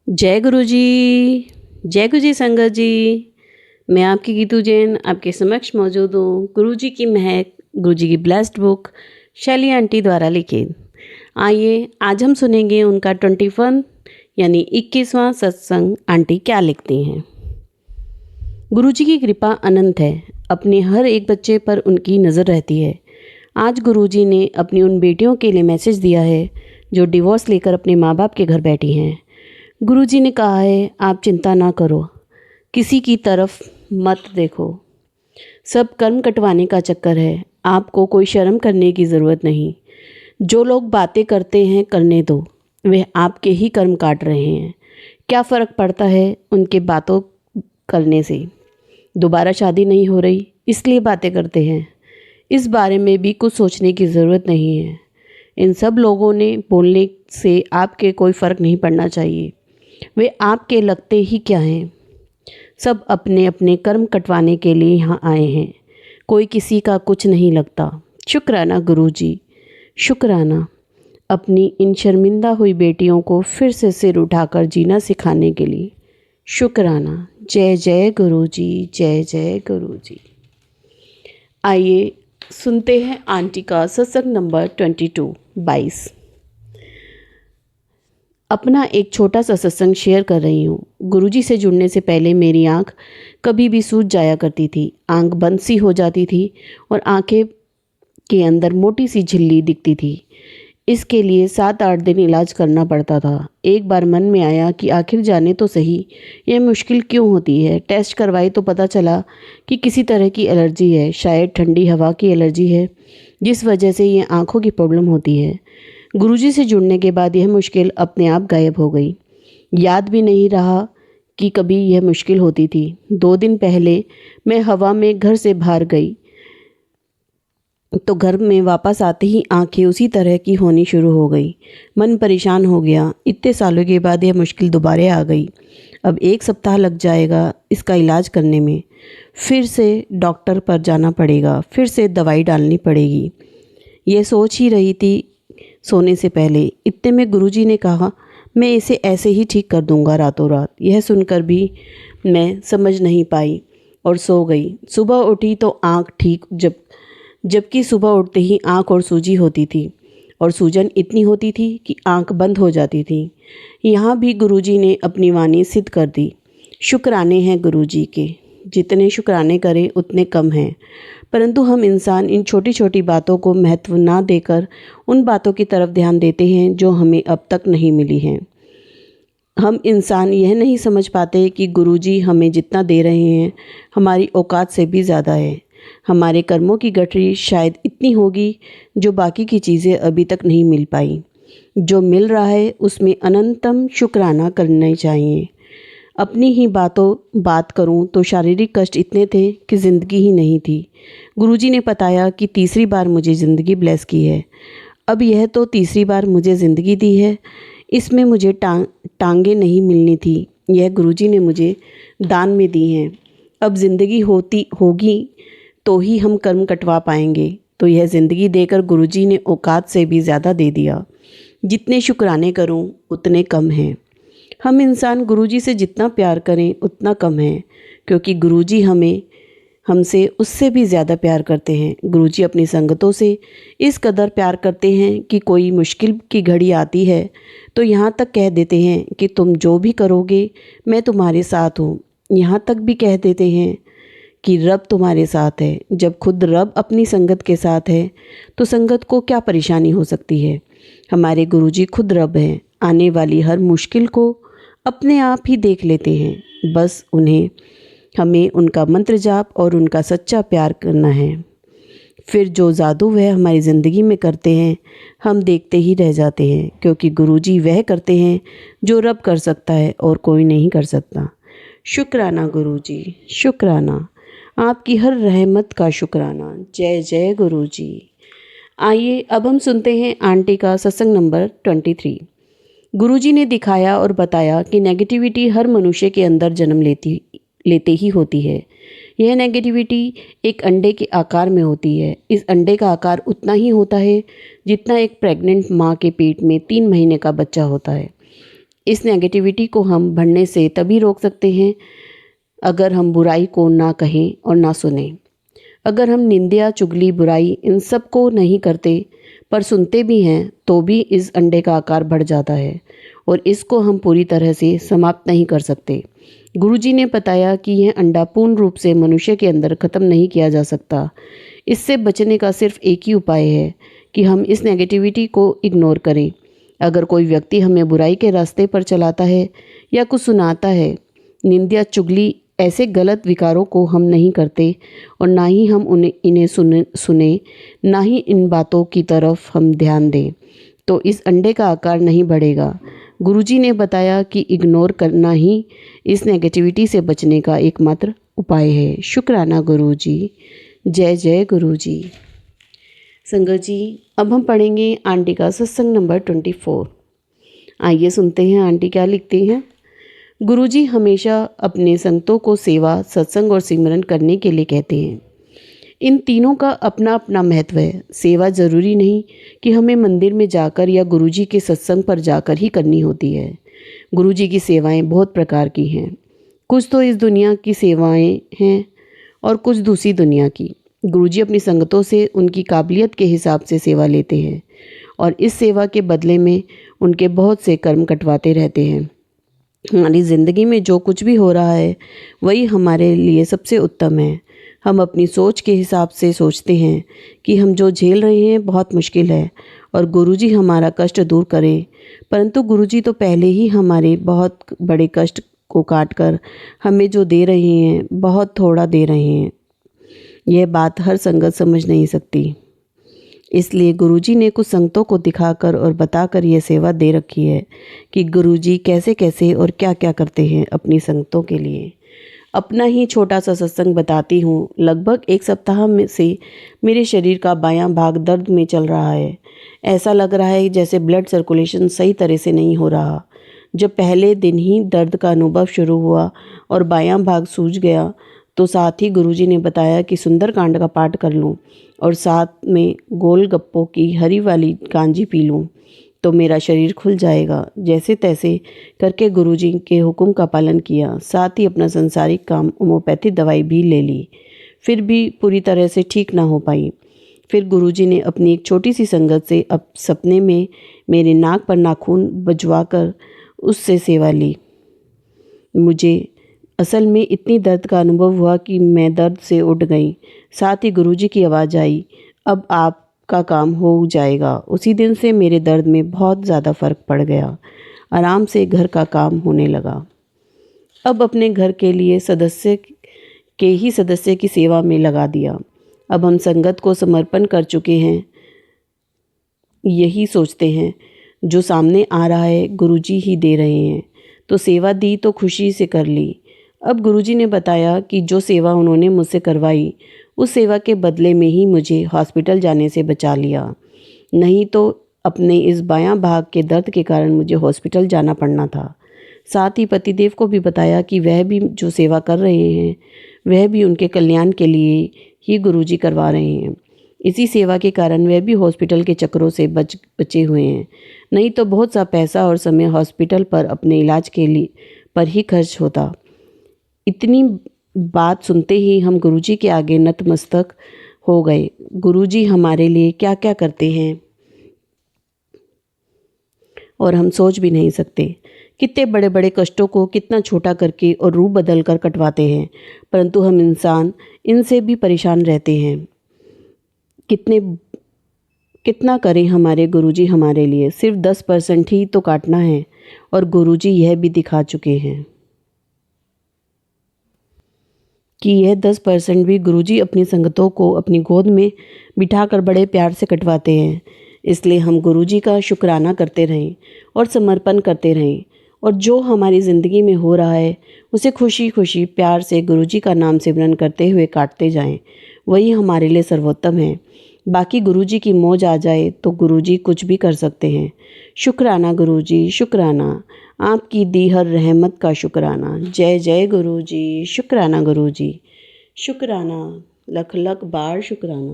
जय गुरु जी। जय गुरु जी संगत जी। मैं आपकी गीतू जैन आपके समक्ष मौजूद हूँ। गुरु जी की महक, गुरु जी की ब्लेस्ड बुक शैली आंटी द्वारा लिखित। आइए आज हम सुनेंगे उनका 21 यानी 21वां सत्संग। आंटी क्या लिखती हैं। गुरु जी की कृपा अनंत है। अपने हर एक बच्चे पर उनकी नज़र रहती है। आज गुरु जी ने अपनी उन बेटियों के लिए मैसेज दिया है जो डिवोर्स लेकर अपने माँ बाप के घर बैठी हैं। गुरुजी ने कहा है, आप चिंता ना करो, किसी की तरफ मत देखो। सब कर्म कटवाने का चक्कर है। आपको कोई शर्म करने की ज़रूरत नहीं। जो लोग बातें करते हैं करने दो, वे आपके ही कर्म काट रहे हैं। क्या फ़र्क पड़ता है उनके बातों करने से। दोबारा शादी नहीं हो रही इसलिए बातें करते हैं। इस बारे में भी कुछ सोचने की ज़रूरत नहीं है। इन सब लोगों ने बोलने से आपके कोई फ़र्क नहीं पड़ना चाहिए। वे आपके लगते ही क्या हैं। सब अपने अपने कर्म कटवाने के लिए यहाँ आए हैं। कोई किसी का कुछ नहीं लगता। शुक्राना गुरुजी, शुक्राना अपनी इन शर्मिंदा हुई बेटियों को फिर से सिर उठाकर जीना सिखाने के लिए। शुक्राना। जय जय गुरुजी, जय जय गुरुजी। आइए सुनते हैं आंटी का सत्संग नंबर 22। अपना एक छोटा सा सत्संग शेयर कर रही हूँ। गुरुजी से जुड़ने से पहले मेरी आँख कभी भी सूज जाया करती थी। आँख बंद सी हो जाती थी और आँखें के अंदर मोटी सी झिल्ली दिखती थी। इसके लिए 7-8 दिन इलाज करना पड़ता था। एक बार मन में आया कि आखिर जाने तो सही, यह मुश्किल क्यों होती है। टेस्ट करवाई तो पता चला कि किसी तरह की एलर्जी है। शायद ठंडी हवा की एलर्जी है, जिस वजह से ये आँखों की प्रॉब्लम होती है। गुरुजी से जुड़ने के बाद यह मुश्किल अपने आप गायब हो गई। याद भी नहीं रहा कि कभी यह मुश्किल होती थी। 2 दिन पहले मैं हवा में घर से बाहर गई तो घर में वापस आते ही आंखें उसी तरह की होनी शुरू हो गई। मन परेशान हो गया। इतने सालों के बाद यह मुश्किल दोबारा आ गई। अब 1 सप्ताह लग जाएगा इसका इलाज करने में। फिर से डॉक्टर पर जाना पड़ेगा, फिर से दवाई डालनी पड़ेगी। यह सोच ही रही थी सोने से पहले। इतने में गुरुजी ने कहा, मैं इसे ऐसे ही ठीक कर दूंगा रातों रात। यह सुनकर भी मैं समझ नहीं पाई और सो गई। सुबह उठी तो आँख ठीक, जबकि सुबह उठते ही आँख और सूजी होती थी और सूजन इतनी होती थी कि आँख बंद हो जाती थी। यहाँ भी गुरुजी ने अपनी वाणी सिद्ध कर दी। शुक्राने हैं गुरुजी के, जितने शुक्राने करें उतने कम हैं। परंतु हम इंसान इन छोटी छोटी बातों को महत्व ना देकर उन बातों की तरफ ध्यान देते हैं जो हमें अब तक नहीं मिली हैं। हम इंसान यह नहीं समझ पाते कि गुरुजी हमें जितना दे रहे हैं हमारी औकात से भी ज़्यादा है। हमारे कर्मों की गठरी शायद इतनी होगी जो बाकी की चीज़ें अभी तक नहीं मिल पाई। जो मिल रहा है उसमें अनंतम शुक्राना करना चाहिए। अपनी ही बात करूं तो शारीरिक कष्ट इतने थे कि ज़िंदगी ही नहीं थी। गुरुजी ने बताया कि तीसरी बार मुझे ज़िंदगी ब्लेस की है। अब यह तो तीसरी बार मुझे ज़िंदगी दी है। इसमें मुझे टांगे नहीं मिलनी थी, यह गुरुजी ने मुझे दान में दी हैं। अब ज़िंदगी होगी तो ही हम कर्म कटवा पाएंगे। तो यह ज़िंदगी देकर गुरुजी ने औकात से भी ज़्यादा दे दिया। जितने शुक्राने करूं उतने कम हैं। हम इंसान गुरुजी से जितना प्यार करें उतना कम है, क्योंकि गुरुजी हमसे उससे भी ज़्यादा प्यार करते हैं। गुरुजी अपनी संगतों से इस कदर प्यार करते हैं कि कोई मुश्किल की घड़ी आती है तो यहाँ तक कह देते हैं कि तुम जो भी करोगे मैं तुम्हारे साथ हूँ। यहाँ तक भी कह देते हैं कि रब तुम्हारे साथ है। जब खुद रब अपनी संगत के साथ है तो संगत को क्या परेशानी हो सकती है। हमारे गुरुजी खुद रब हैं। आने वाली हर मुश्किल को अपने आप ही देख लेते हैं। बस हमें उनका मंत्र जाप और उनका सच्चा प्यार करना है। फिर जो जादू वह हमारी ज़िंदगी में करते हैं हम देखते ही रह जाते हैं, क्योंकि गुरुजी वह करते हैं जो रब कर सकता है और कोई नहीं कर सकता। शुक्राना गुरुजी, शुक्राना आपकी हर रहमत का शुक्राना। जय जय गुरुजी। आइए अब हम सुनते हैं आंटी का सत्संग नंबर 23। गुरुजी ने दिखाया और बताया कि नेगेटिविटी हर मनुष्य के अंदर जन्म लेते ही होती है। यह नेगेटिविटी एक अंडे के आकार में होती है। इस अंडे का आकार उतना ही होता है जितना एक प्रेग्नेंट माँ के पेट में 3 महीने का बच्चा होता है। इस नेगेटिविटी को हम बढ़ने से तभी रोक सकते हैं अगर हम बुराई को ना कहें और ना सुनें। अगर हम निंदा, चुगली, बुराई इन सब को नहीं करते पर सुनते भी हैं तो भी इस अंडे का आकार बढ़ जाता है और इसको हम पूरी तरह से समाप्त नहीं कर सकते। गुरुजी ने बताया कि यह अंडा पूर्ण रूप से मनुष्य के अंदर ख़त्म नहीं किया जा सकता। इससे बचने का सिर्फ एक ही उपाय है कि हम इस नेगेटिविटी को इग्नोर करें। अगर कोई व्यक्ति हमें बुराई के रास्ते पर चलाता है या कुछ सुनाता है, निंदा, चुगली, ऐसे गलत विकारों को हम नहीं करते और ना ही हम इन्हें सुने, ना ही इन बातों की तरफ हम ध्यान दें, तो इस अंडे का आकार नहीं बढ़ेगा। गुरुजी ने बताया कि इग्नोर करना ही इस नेगेटिविटी से बचने का एकमात्र उपाय है। शुक्राना गुरुजी। जय जय गुरुजी। संगत जी, अब हम पढ़ेंगे आंटी का सत्संग नंबर 24। आइए सुनते हैं आंटी क्या लिखती हैं। गुरुजी हमेशा अपने संतों को सेवा, सत्संग और सिमरन करने के लिए कहते हैं। इन तीनों का अपना अपना महत्व है। सेवा ज़रूरी नहीं कि हमें मंदिर में जाकर या गुरुजी के सत्संग पर जाकर ही करनी होती है। गुरुजी की सेवाएं बहुत प्रकार की हैं। कुछ तो इस दुनिया की सेवाएं हैं और कुछ दूसरी दुनिया की। गुरुजी अपनी संगतों से उनकी काबिलियत के हिसाब से सेवा लेते हैं और इस सेवा के बदले में उनके बहुत से कर्म कटवाते रहते हैं। हमारी ज़िंदगी में जो कुछ भी हो रहा है वही हमारे लिए सबसे उत्तम है। हम अपनी सोच के हिसाब से सोचते हैं कि हम जो झेल रहे हैं बहुत मुश्किल है और गुरुजी हमारा कष्ट दूर करें, परंतु गुरुजी तो पहले ही हमारे बहुत बड़े कष्ट को काट कर हमें जो दे रहे हैं बहुत थोड़ा दे रहे हैं। यह बात हर संगत समझ नहीं सकती, इसलिए गुरुजी ने कुछ संगतों को दिखाकर और बताकर यह सेवा दे रखी है कि गुरुजी कैसे कैसे और क्या क्या करते हैं अपनी संगतों के लिए। अपना ही छोटा सा सत्संग बताती हूँ। लगभग एक सप्ताह में से मेरे शरीर का बायां भाग दर्द में चल रहा है। ऐसा लग रहा है जैसे ब्लड सर्कुलेशन सही तरह से नहीं हो रहा। जब पहले दिन ही दर्द का अनुभव शुरू हुआ और बायां भाग सूज गया तो साथ ही गुरुजी ने बताया कि सुंदरकांड का पाठ कर लूँ और साथ में गोलगप्पों की हरी वाली कांजी पी लूँ तो मेरा शरीर खुल जाएगा। जैसे तैसे करके गुरुजी के हुक्म का पालन किया, साथ ही अपना संसारिक काम होम्योपैथी दवाई भी ले ली, फिर भी पूरी तरह से ठीक ना हो पाई। फिर गुरुजी ने अपनी एक छोटी सी संगत से अब सपने में मेरे नाक पर नाखून बजवा कर उससे सेवा ली। मुझे असल में इतनी दर्द का अनुभव हुआ कि मैं दर्द से उठ गई। साथ ही गुरुजी की आवाज़ आई, अब आपका काम हो जाएगा। उसी दिन से मेरे दर्द में बहुत ज़्यादा फ़र्क पड़ गया। आराम से घर का काम होने लगा। अब अपने घर के लिए सदस्य की सेवा में लगा दिया। अब हम संगत को समर्पण कर चुके हैं। यही सोचते हैं जो सामने आ रहा है गुरुजी ही दे रहे हैं, तो सेवा दी तो खुशी से कर ली। अब गुरुजी ने बताया कि जो सेवा उन्होंने मुझसे करवाई उस सेवा के बदले में ही मुझे हॉस्पिटल जाने से बचा लिया, नहीं तो अपने इस बायां भाग के दर्द के कारण मुझे हॉस्पिटल जाना पड़ना था। साथ ही पतिदेव को भी बताया कि वह भी जो सेवा कर रहे हैं वह भी उनके कल्याण के लिए ही गुरुजी करवा रहे हैं। इसी सेवा के कारण वह भी हॉस्पिटल के चक्करों से बचे हुए हैं, नहीं तो बहुत सा पैसा और समय हॉस्पिटल पर अपने इलाज के लिए पर ही खर्च होता। इतनी बात सुनते ही हम गुरुजी के आगे नतमस्तक हो गए। गुरुजी हमारे लिए क्या क्या करते हैं और हम सोच भी नहीं सकते। कितने बड़े बड़े कष्टों को कितना छोटा करके और रूप बदल कर कटवाते हैं, परंतु हम इंसान इनसे भी परेशान रहते हैं। कितना करें हमारे गुरुजी हमारे लिए। सिर्फ 10% ही तो काटना है और गुरुजी यह भी दिखा चुके हैं कि यह 10% भी गुरुजी अपनी संगतों को अपनी गोद में बिठाकर बड़े प्यार से कटवाते हैं। इसलिए हम गुरुजी का शुक्राना करते रहें और समर्पण करते रहें और जो हमारी ज़िंदगी में हो रहा है उसे खुशी खुशी प्यार से गुरुजी का नाम सिमरन करते हुए काटते जाएं। वही हमारे लिए सर्वोत्तम है। बाकी गुरुजी की मौज आ जाए तो गुरुजी कुछ भी कर सकते हैं। शुक्राना गुरुजी, शुक्राना, आपकी दी हर रहमत का शुक्राना। जय जय गुरुजी। शुक्राना गुरुजी, शुक्राना, लख लख बार शुक्राना।